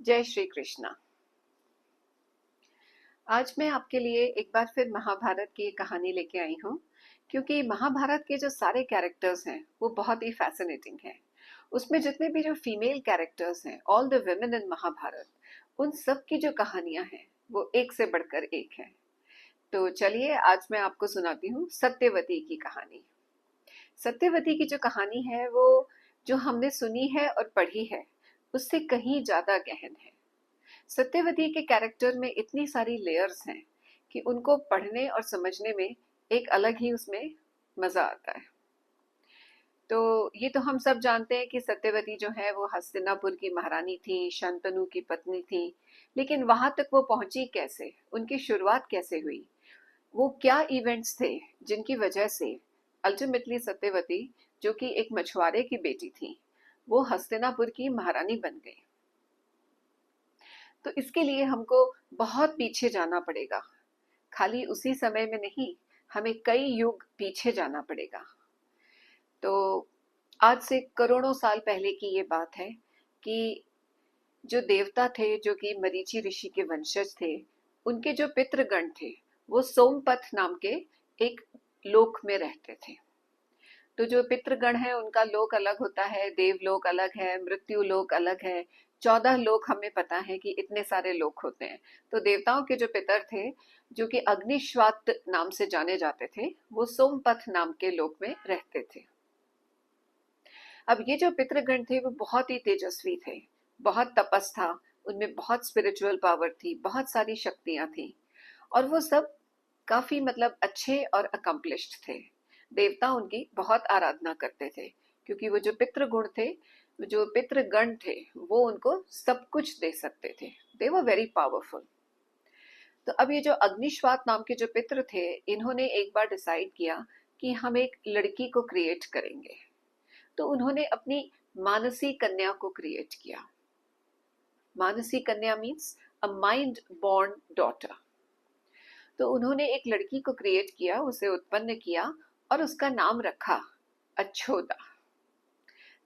जय श्री कृष्णा। आज मैं आपके लिए एक बार फिर महाभारत की एक कहानी लेके आई हूँ, क्योंकि महाभारत के जो सारे कैरेक्टर्स हैं वो बहुत ही फैसिनेटिंग हैं। उसमें जितने भी जो फीमेल कैरेक्टर्स हैं, all the women in Mahabharata, उन सब की जो कहानियां हैं वो एक से बढ़कर एक है। तो चलिए आज मैं आपको सुनाती हूँ सत्यवती की कहानी। सत्यवती की जो कहानी है वो जो हमने सुनी है और पढ़ी है उससे कहीं ज्यादा गहन है। सत्यवती के कैरेक्टर में इतनी सारी लेयर्स हैं कि उनको पढ़ने और समझने में एक अलग ही उसमें मजा आता है। तो ये तो हम सब जानते हैं कि सत्यवती जो है वो हस्तिनापुर की महारानी थी, शंतनु की पत्नी थी। लेकिन वहां तक वो पहुंची कैसे, उनकी शुरुआत कैसे हुई, वो क्या इवेंट्स थे जिनकी वजह से अल्टीमेटली सत्यवती, जो कि एक मछुआरे की बेटी थी, वो हस्तिनापुर की महारानी बन गई। तो इसके लिए हमको बहुत पीछे जाना पड़ेगा। खाली उसी समय में नहीं, हमें कई युग पीछे जाना पड़ेगा। तो आज से करोड़ों साल पहले की ये बात है कि जो देवता थे, जो कि मरीचि ऋषि के वंशज थे, उनके जो पितृगण थे वो सोमपथ नाम के एक लोक में रहते थे। तो जो पितृगण है उनका लोक अलग होता है, देवलोक अलग है, मृत्यु लोक अलग है। 14 लोक हमें पता है कि इतने सारे लोक होते हैं। तो देवताओं के जो पितर थे, जो कि अग्निश्वात नाम से जाने जाते थे, वो सोमपथ नाम के लोक में रहते थे। अब ये जो पितृगण थे वो बहुत ही तेजस्वी थे, बहुत तपस था, उनमें बहुत स्पिरिचुअल पावर थी, बहुत सारी शक्तियां थी। और वो सब काफी मतलब अच्छे और अकम्पलिश्ड थे। देवता उनकी बहुत आराधना करते थे, क्योंकि वो जो पितृगुण थे, जो पितृगण थे, वो उनको सब कुछ दे सकते थे। दे वर वेरी पावरफुल। तो अब ये जो अग्निश्वात नाम के जो पितृ थे, इन्होंने एक बार डिसाइड किया कि हम एक लड़की को क्रिएट करेंगे। तो उन्होंने अपनी मानसी कन्या को क्रिएट किया। मानसी कन्या means a mind born daughter. तो उन्होंने एक लड़की को क्रिएट किया, उसे उत्पन्न किया और उसका नाम रखा अच्छोदा।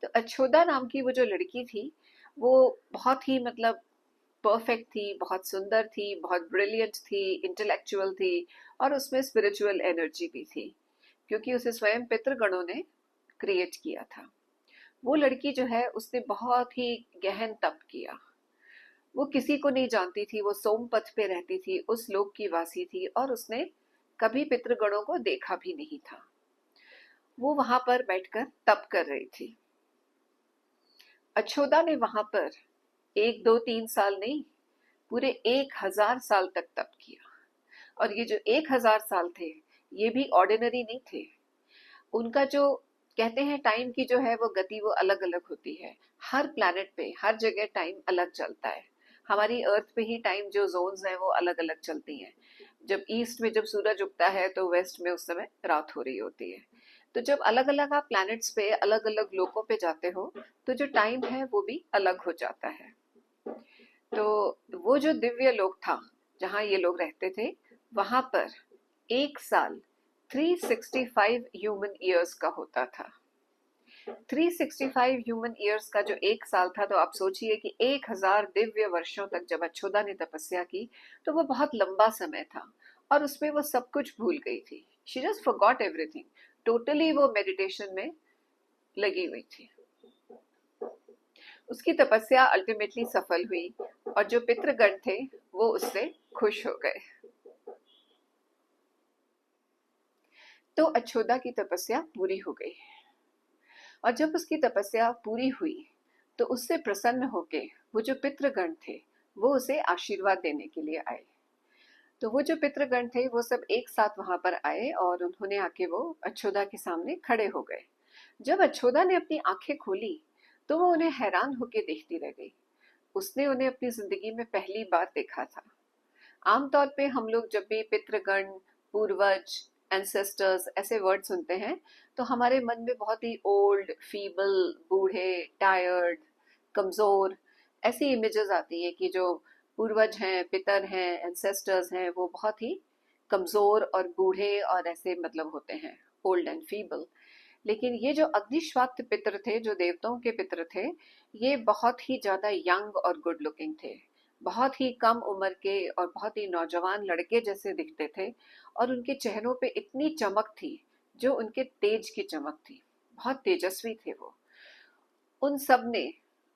तो अच्छोदा नाम की वो जो लड़की थी वो बहुत ही मतलब परफेक्ट थी, बहुत सुंदर थी, बहुत ब्रिलियंट थी, इंटेलेक्चुअल थी, और उसमें स्पिरिचुअल एनर्जी भी थी, क्योंकि उसे स्वयं पितृगणों ने क्रिएट किया था। वो लड़की जो है उसने बहुत ही गहन तप किया। वो किसी को नहीं जानती थी, वो सोमपथ पे रहती थी, उस लोक की वासी थी, और उसने कभी पितृगणों को देखा भी नहीं था। वो वहां पर बैठकर तप कर रही थी। अच्छोदा ने वहां पर 1 2 3 साल नहीं, पूरे 1000 साल तक तप किया। और ये जो 1000 साल थे, ये भी ऑर्डिनरी नहीं थे। उनका जो कहते हैं टाइम की जो है वो गति वो अलग अलग होती है। हर प्लैनेट पे हर जगह टाइम अलग चलता है। हमारी अर्थ पे ही टाइम जो जोन्स हैं वो अलग अलग चलती हैं। जब ईस्ट में जब सूरज उगता है तो वेस्ट में उस समय रात हो रही होती है। तो जब अलग अलग आप प्लैनेट्स पे अलग अलग लोकों पे जाते हो तो जो टाइम है वो भी अलग हो जाता है। तो वो जो दिव्य लोक था जहाँ ये लोग रहते थे, वहां पर एक साल 365 ह्यूमन ईयर्स का होता था। 365 ह्यूमन ईयर्स का जो एक साल था, तो आप सोचिए कि 1000 दिव्य वर्षों तक जब अच्छोदा ने तपस्या की तो वो बहुत लंबा समय था। और उसमें वो सब कुछ भूल गई थी। She just forgot everything. Totally वो मेडिटेशन में लगी हुई थी। उसकी तपस्या अल्टीमेटली सफल हुई और जो पितृगण थे वो उससे खुश हो गए। तो अच्छोदा की तपस्या पूरी हो गई। और जब उसकी तपस्या पूरी हुई तो उससे प्रसन्न होके वो जो पितृगण थे वो उसे आशीर्वाद देने के लिए आए। तो वो जो पितृगण थे वो सब एक साथ वहां पर आए और उन्होंने आके वो अच्छोदा के सामने खड़े हो गए। जब अच्छोदा ने अपनी आंखें खोली तो वो उन्हें हैरान होके देखती रह गई। उसने उन्हें अपनी जिंदगी में पहली बार देखा था। आमतौर पे हम लोग जब भी पितृगण, पूर्वज, एंसेस्टर्स ऐसे वर्ड सुनते हैं तो हमारे मन में बहुत ही ओल्ड, फीबल, बूढ़े, टायर्ड, कमजोर ऐसी इमेजेस आती है कि जो पूर्वज हैं, पितर हैं, एंसेस्टर्स हैं, वो बहुत ही कमजोर और बूढ़े और ऐसे मतलब होते हैं, ओल्ड एंड फीबल। लेकिन ये जो अग्निश्वात पितर थे, जो देवताओं के पितर थे, ये बहुत ही ज्यादा यंग और गुड लुकिंग थे, बहुत ही कम उम्र के और बहुत ही नौजवान लड़के जैसे दिखते थे, और उनके चेहरों पे इतनी चमक थी, जो उनके तेज की चमक थी, बहुत तेजस्वी थे वो। उन सब ने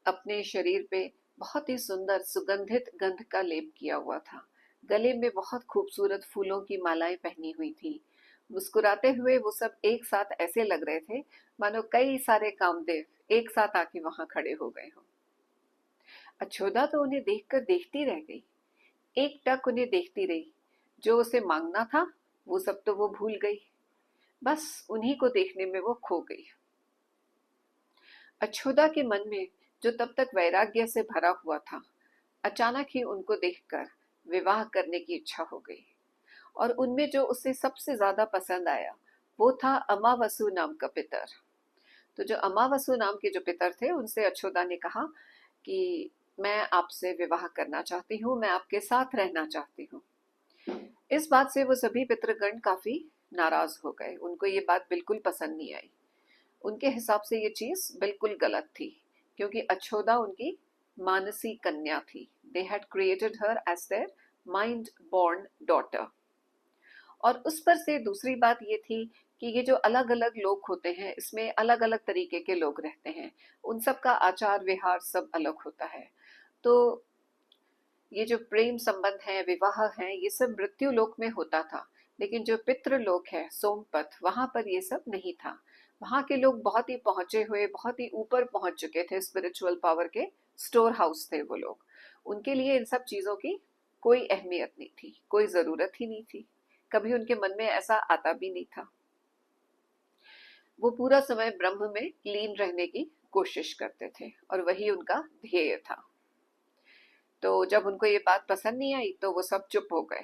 अपने शरीर पे बहुत ही सुंदर सुगंधित गंध का लेप किया हुआ था, गले में बहुत खूबसूरत फूलों की मालाएं पहनी हुई थी। मुस्कुराते हुए वो सब एक साथ ऐसे लग रहे थे मानो कई सारे कामदेव एक साथ आके वहां खड़े हो गए हों। अछोदा तो उन्हें देखकर देखती रह गई, एक टक उन्हें देखती रही। जो उसे मांगना था वो सब तो वो भूल गई, बस उन्हीं को देखने में वो खो गई। अछोदा के मन में, जो तब तक वैराग्य से भरा हुआ था, अचानक ही उनको देखकर विवाह करने की इच्छा हो गई। और उनमें जो उसे सबसे ज्यादा पसंद आया वो था अमावसु नाम का पितर। तो जो अमावसु नाम के जो पितर थे, उनसे अछोदा ने कहा कि मैं आपसे विवाह करना चाहती हूँ, मैं आपके साथ रहना चाहती हूँ। इस बात से वो सभी पितृगण काफी नाराज हो गए, उनको ये बात बिल्कुल पसंद नहीं आई। उनके हिसाब से ये चीज बिल्कुल गलत थी, क्योंकि अछोदा उनकी मानसी कन्या थी। They had created her as their mind born daughter. और उस पर से दूसरी बात ये थी कि ये जो अलग अलग लोग होते हैं, इसमें अलग अलग तरीके के लोग रहते हैं, उन सब का आचार व्यवहार सब अलग होता है। तो ये जो प्रेम संबंध है, विवाह है, ये सब मृत्यु लोक में होता था, लेकिन जो पितृलोक है, सोमपथ, वहां पर ये सब नहीं था। वहां के लोग बहुत ही पहुंचे हुए, बहुत ही ऊपर पहुंच चुके थे, स्पिरिचुअल पावर के स्टोर हाउस थे वो लोग। उनके लिए इन सब चीजों की कोई अहमियत नहीं थी, कोई जरूरत ही नहीं थी, कभी उनके मन में ऐसा आता भी नहीं था। वो पूरा समय ब्रह्म में लीन रहने की कोशिश करते थे, और वही उनका ध्येय था। तो जब उनको ये बात पसंद नहीं आई तो वो सब चुप हो गए।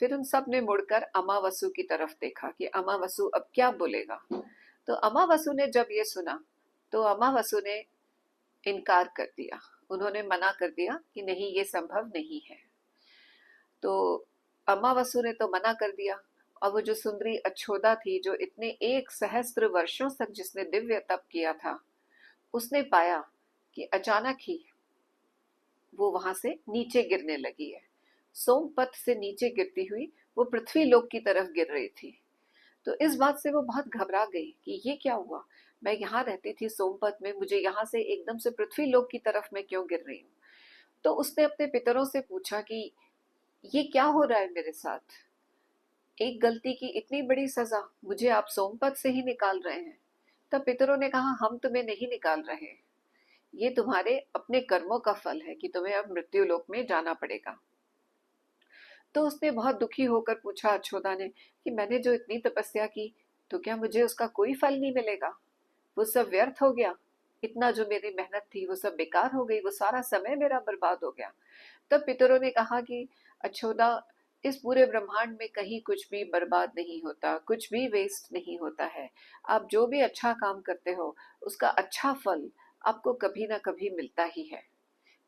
फिर उन सब ने मुड़कर अमावसु की तरफ देखा कि अमावसु अब क्या बोलेगा। तो अमावसु ने जब ये सुना तो अमावसु ने इनकार कर दिया, उन्होंने मना कर दिया कि नहीं, ये संभव नहीं है। तो अमावसु ने तो मना कर दिया, और वो जो सुंदरी अछोदा थी, जो इतने 1 सहस्त्र वर्षों तक जिसने दिव्य तप किया था, उसने पाया कि अचानक ही वो वहां से नीचे गिरने लगी है। सोमपथ से नीचे गिरती हुई वो पृथ्वी लोक की तरफ गिर रही थी। तो इस बात से वो बहुत घबरा गई कि ये क्या हुआ, मैं यहाँ रहती थी सोमपथ में, मुझे यहाँ से एकदम से पृथ्वी लोक की तरफ मैं क्यों गिर रही हूँ। तो उसने अपने पितरों से पूछा कि ये क्या हो रहा है मेरे साथ, एक गलती की इतनी बड़ी सजा, मुझे आप सोमपथ से ही निकाल रहे हैं। तब पितरों ने कहा, हम तुम्हें नहीं निकाल रहे, ये तुम्हारे अपने कर्मों का फल है कि तुम्हें अब मृत्यु लोक में जाना पड़ेगा। तो उसने बहुत दुखी होकर पूछा अछोदा ने कि मैंने जो इतनी तपस्या की, तो क्या मुझे उसका कोई फल नहीं मिलेगा, वो सब व्यर्थ हो गया, इतना जो मेरी मेहनत थी वो सब बेकार हो गई, वो सारा समय मेरा बर्बाद हो गया। तब पितरों ने कहा कि अछोदा, इस पूरे ब्रह्मांड में कहीं कुछ भी बर्बाद नहीं होता, कुछ भी वेस्ट नहीं होता है। आप जो भी अच्छा काम करते हो, उसका अच्छा फल आपको कभी ना कभी मिलता ही है।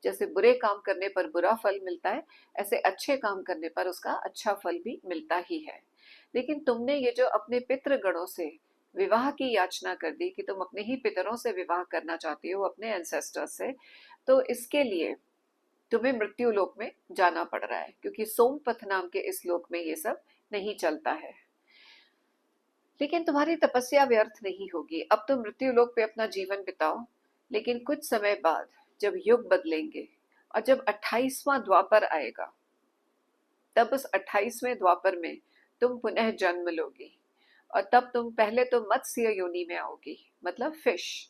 जैसे बुरे काम करने पर बुरा फल मिलता है, ऐसे अच्छे काम करने पर उसका अच्छा फल भी मिलता ही है। लेकिन तुमने ये जो अपने पितृगणों से विवाह की याचना कर दी कि तुम अपने ही पितरों से विवाह करना चाहती हो, अपने एंसेस्टर्स से, तो इसके लिए तुम्हें मृत्यु लोक में जाना पड़ रहा है, क्योंकि सोमपथ नाम के इस लोक में ये सब नहीं चलता है। लेकिन तुम्हारी तपस्या व्यर्थ नहीं होगी, अब तुम मृत्यु लोक पे अपना जीवन बिताओ। लेकिन कुछ समय बाद जब युग बदलेंगे और जब 28वां द्वापर आएगा, तब उस 28वें द्वापर में तुम पुनः जन्म लोगी। और तब तुम पहले तो मत्स्य योनि में आओगी, मतलब फिश,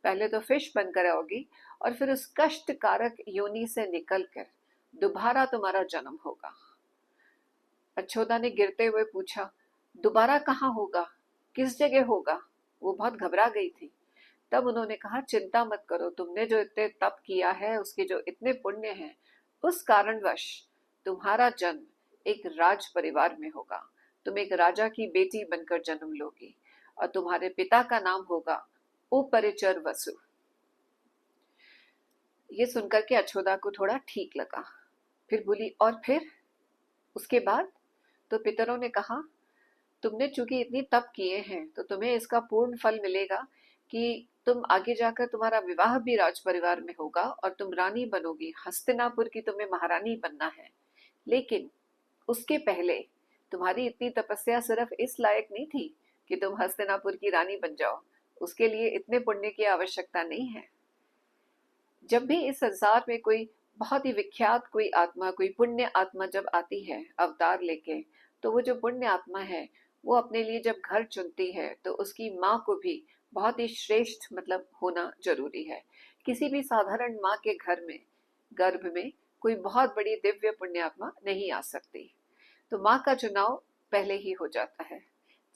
पहले तो फिश बनकर आओगी, और फिर उस कष्ट कारक योनि से निकलकर दोबारा तुम्हारा जन्म होगा। अछोदा ने गिरते हुए पूछा, दोबारा कहाँ होगा, किस जगह होगा। वो बहुत घबरा गई थी। तब उन्होंने कहा, चिंता मत करो, तुमने जो इतने तप किया है, उसके जो इतने पुण्य हैं, उस कारणवश तुम्हारा जन्म एक राज परिवार में होगा। तुम एक राजा की बेटी बनकर जन्म लोगी, और तुम्हारे पिता का नाम होगा उपरिचर वसु। ये सुनकर के अछोदा को थोड़ा ठीक लगा। फिर बोली, और फिर उसके बाद? तो पितरों ने कहा, तुमने चूंकि इतनी तप किए हैं, तो तुम्हें इसका पूर्ण फल मिलेगा कि तुम आगे जाकर तुम्हारा विवाह भी राज परिवार में होगा और तुम रानी बनोगी, हस्तिनापुर की तुम्हें महारानी बनना है। लेकिन उसके पहले तुम्हारी इतनी तपस्या सिर्फ इस लायक नहीं थी कि तुम हस्तिनापुर की रानी बन जाओ। उसके लिए इतने पुण्य की आवश्यकता नहीं है। जब भी इस संसार में कोई बहुत ही विख्यात कोई आत्मा, कोई पुण्य आत्मा जब आती है अवतार लेके, तो वो जो पुण्य आत्मा है वो अपने लिए जब घर चुनती है तो उसकी माँ को भी बहुत ही श्रेष्ठ मतलब होना जरूरी है। किसी भी साधारण माँ के घर में, गर्भ में कोई बहुत बड़ी दिव्य पुण्य आत्मा नहीं आ सकती। तो माँ का चुनाव पहले ही हो जाता है।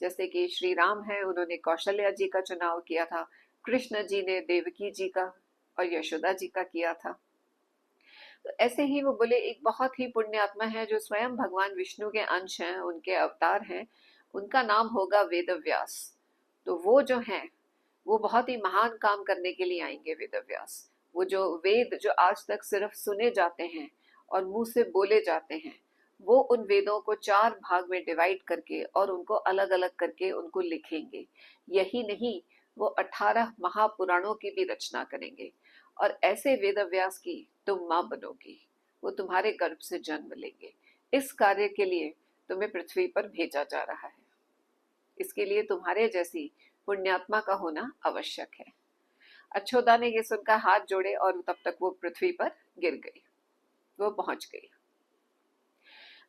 जैसे कि श्री राम है, उन्होंने कौशल्या जी का चुनाव किया था, कृष्ण जी ने देवकी जी का और यशोदा जी का किया था। तो ऐसे ही वो बोले एक बहुत ही पुण्य आत्मा है जो स्वयं भगवान विष्णु के अंश हैं, उनके अवतार हैं, उनका नाम होगा वेदव्यास। तो वो जो हैं वो बहुत ही महान काम करने के लिए आएंगे वेदव्यास। वो जो वेद जो आज तक सिर्फ सुने जाते हैं और मुंह से बोले जाते हैं, वो उन वेदों को 4 भाग में डिवाइड करके और उनको अलग अलग करके उनको लिखेंगे। यही नहीं, वो 18 महापुराणों की भी रचना करेंगे। और ऐसे वेदव्यास की तुम माँ बनोगी, वो तुम्हारे गर्भ से जन्म लेंगे। इस कार्य के लिए तुम्हें पृथ्वी पर भेजा जा रहा है। इसके लिए तुम्हारे जैसी पुण्यात्मा का होना आवश्यक है। अच्छोदा ने ये सुनकर हाथ जोड़े और तब तक वो पृथ्वी पर गिर गई, वो पहुंच गई।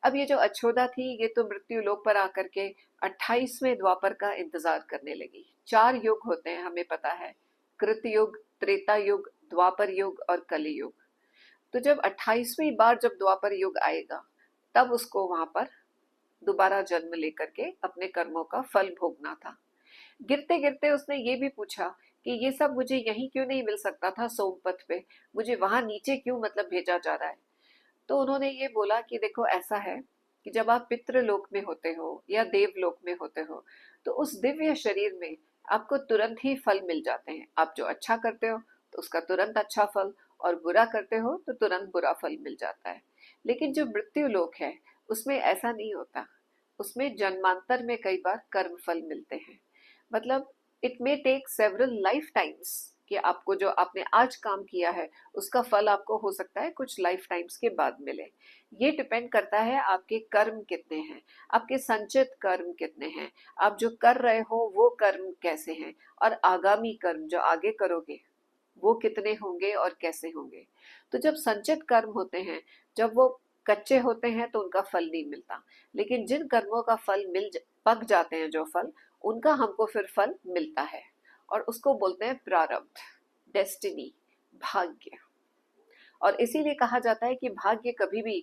अब ये जो अच्छोदा थी ये तो मृत्यु लोक पर आकर के 28वें द्वापर का इंतजार करने लगी। 4 युग होते हैं हमें पता है, कृत युग, त्रेता युग, द्वापर युग और कली युग। तो जब 28वीं बार जब द्वापर युग आएगा तब उसको वहां पर दोबारा जन्म लेकर के अपने कर्मों का फल भोगना था। गिरते गिरते उसने ये भी पूछा कि ये सब मुझे यहीं क्यों नहीं मिल सकता था सोमपथ पे, मुझे वहां नीचे क्यों मतलब भेजा जा रहा है। तो उन्होंने ये बोला कि देखो ऐसा है कि जब आप पितृलोक में होते हो या देवलोक में होते हो तो उस दिव्य शरीर में आपको तुरंत ही फल मिल जाते हैं। आप जो अच्छा करते हो तो उसका तुरंत अच्छा फल, और बुरा करते हो तो तुरंत बुरा फल मिल जाता है। लेकिन जो मृत्यु लोक है उसमें ऐसा नहीं होता। उसमें जन्मांतर में कई बार कर्म फल मिलते हैं। मतलब it may take several life times कि आपको जो आपने आज काम किया है उसका फल आपको हो सकता है कुछ लाइफ टाइम्स के बाद मिले। ये डिपेंड करता है आपके कर्म कितने हैं, आपके संचित कर्म कितने हैं, आप जो कर रहे हो वो कर्म कैसे हैं, और आगामी कर्म जो आगे करोगे वो कितने होंगे और कैसे होंगे। तो जब संचित कर्म होते हैं, जब वो कच्चे होते हैं तो उनका फल नहीं मिलता। लेकिन जिन कर्मों का फल पक जाते हैं जो फल, उनका हमको फिर फल मिलता है। और उसको बोलते हैं प्रारब्ध, डेस्टिनी, भाग्य। और इसीलिए कहा जाता है कि भाग्य कभी भी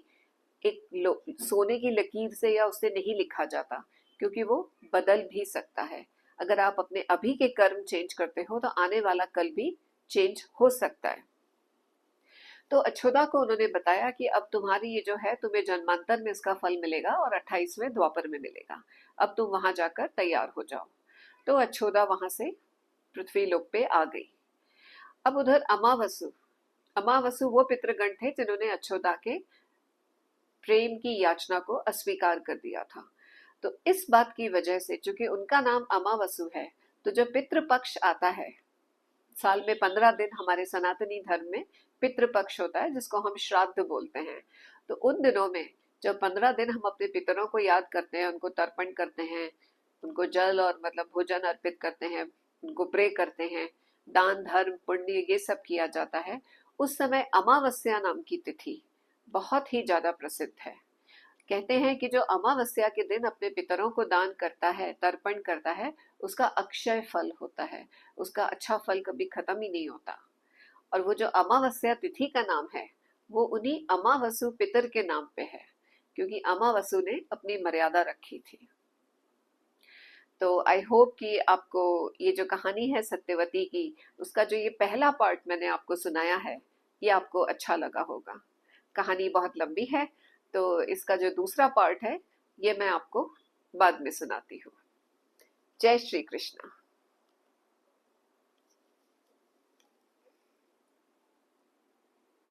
एक सोने की लकीर से या उससे नहीं लिखा जाता, क्योंकि वो बदल भी सकता है। अगर आप अपने अभी के कर्म चेंज करते हो तो आने वाला कल भी चेंज हो सकता है। तो अच्छोदा को उन्होंने बताया कि अब तुम्हारी ये जो है तुम्हें जन्मांतर में इसका फल मिलेगा और 28वें द्वापर में मिलेगा। अब तुम वहां जाकर तैयार हो जाओ। तो अच्छोदा वहां से पृथ्वी लोक पे आ गई। अब उधर अमावसु, अमावसु वो पितृगण थे जिन्होंने अच्छोदा के प्रेम की याचना को अस्वीकार कर दिया था। तो इस बात की वजह से चूंकि उनका नाम अमावसु है, तो जब पितृपक्ष आता है, साल में 15 दिन हमारे सनातनी धर्म में पितृपक्ष होता है जिसको हम श्राद्ध बोलते हैं। तो उन दिनों में जब 15 दिन हम अपने पितरों को याद करते हैं, उनको तर्पण करते हैं, उनको जल और मतलब भोजन अर्पित करते हैं, उनको प्रे करते हैं, दान धर्म पुण्य ये सब किया जाता है। उस समय अमावस्या नाम की तिथि बहुत ही ज्यादा प्रसिद्ध है। कहते हैं कि जो अमावस्या के दिन अपने पितरों को दान करता है, तर्पण करता है, उसका अक्षय फल होता है, उसका अच्छा फल कभी खत्म ही नहीं होता। और वो जो अमावस्या तिथि का नाम है वो उन्हीं अमावसु पितर के नाम पे है, क्योंकि अमावसु ने अपनी मर्यादा रखी थी। तो आई होप कि आपको ये जो कहानी है सत्यवती की, उसका जो ये पहला पार्ट मैंने आपको सुनाया है, ये आपको अच्छा लगा होगा। कहानी बहुत लंबी है, तो इसका जो दूसरा पार्ट है ये मैं आपको बाद में सुनाती हूँ। जय श्री कृष्ण।